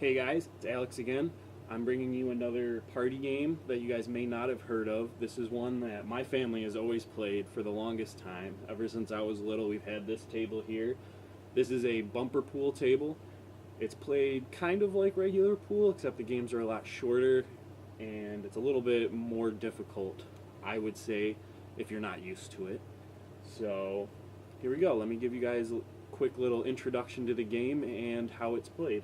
Hey guys, it's Alex again. I'm bringing you another party game that you guys may not have heard of. This is one that my family has always played for the longest time. Ever since I was little, we've had this table here. This is a bumper pool table. It's played kind of like regular pool, except the games are a lot shorter and it's a little bit more difficult, I would say, if you're not used to it. So, here we go. Let me give you guys a quick little introduction to the game and how it's played.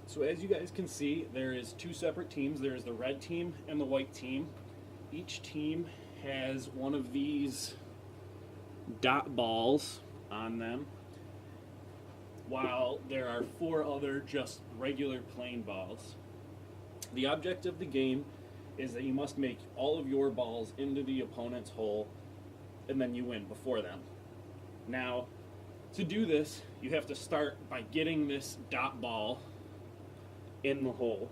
So as you guys can see, there is two separate teams. There is the red team and the white team. Each team has one of these dot balls on them, while there are four other just regular plain balls. The object of the game is that you must make all of your balls into the opponent's hole, and then you win before them. Now, to do this, you have to start by getting this dot ball in the hole.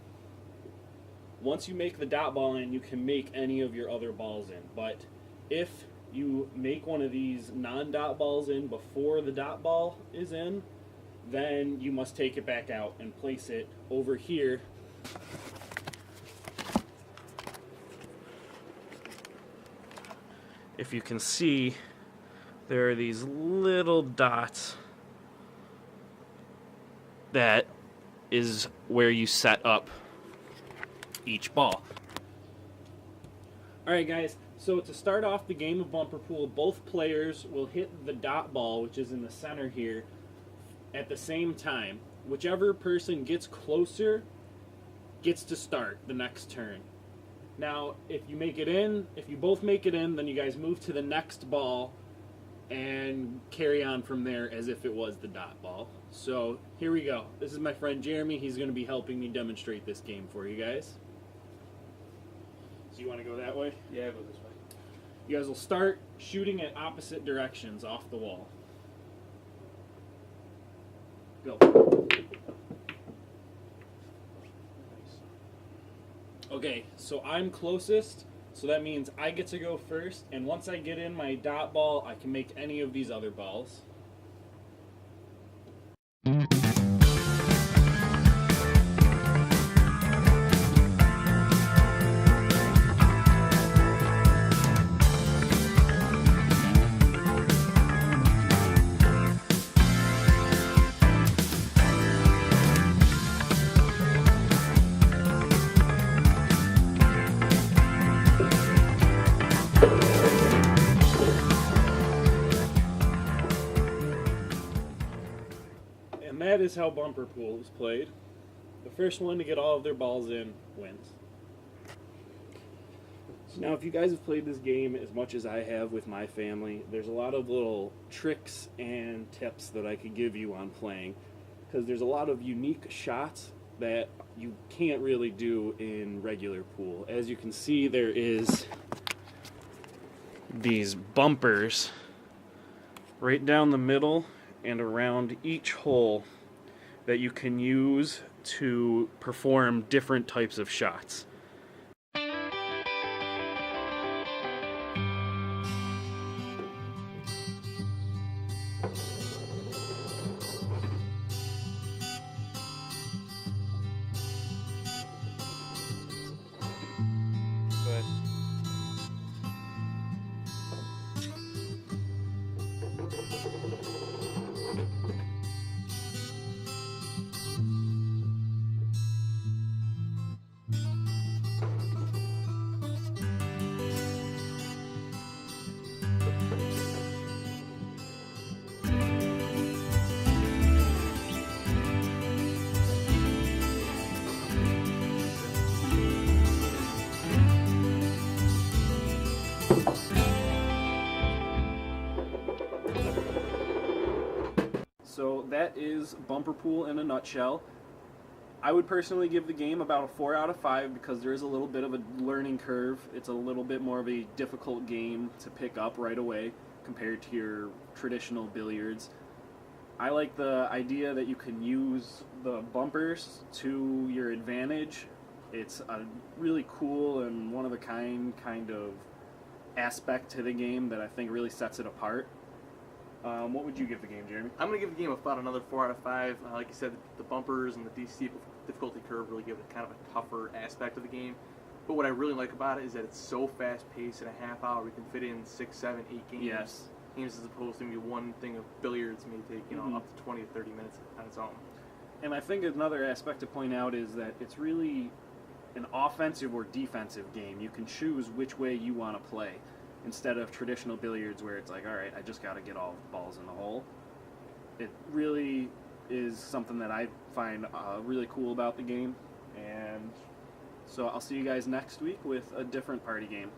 Once you make the dot ball in, you can make any of your other balls in. But if you make one of these non-dot balls in before the dot ball is in, then you must take it back out and place it over here. If you can see, there are these little dots that is where you set up each ball. Alright guys, so to start off the game of bumper pool, both players will hit the dot ball, which is in the center here, at the same time. Whichever person gets closer gets to start the next turn. Now, if you both make it in, then you guys move to the next ball and carry on from there as if it was the dot ball. So here we go. This is my friend Jeremy. He's going to be helping me demonstrate this game for you guys. So you want to go that way? Yeah, go this way. You guys will start shooting at opposite directions off the wall. Go. Okay, so I'm closest. So that means I get to go first, and once I get in my dot ball, I can make any of these other balls. And that is how bumper pool is played. The first one to get all of their balls in wins. So now if you guys have played this game as much as I have with my family, there's a lot of little tricks and tips that I could give you on playing, because there's a lot of unique shots that you can't really do in regular pool. As you can see, there is these bumpers right down the middle and around each hole that you can use to perform different types of shots. Go ahead. So that is bumper pool in a nutshell. I would personally give the game about a 4 out of 5 because there is a little bit of a learning curve. It's a little bit more of a difficult game to pick up right away compared to your traditional billiards. I like the idea that you can use the bumpers to your advantage. It's a really cool and one-of-a-kind kind of aspect to the game that I think really sets it apart. What would you give the game, Jeremy? I'm going to give the game about another 4 out of 5. Like you said, the bumpers and the difficulty curve really give it kind of a tougher aspect of the game. But what I really like about it is that it's so fast-paced. In a half hour, we can fit in 6, 7, 8 games. Yes. Games as opposed to maybe one thing of billiards may take up to 20 to 30 minutes on its own. And I think another aspect to point out is that it's really an offensive or defensive game. You can choose which way you want to play instead of traditional billiards where it's like, all right, I just got to get all the balls in the hole. It really is something that I find really cool about the game. And so I'll see you guys next week with a different party game.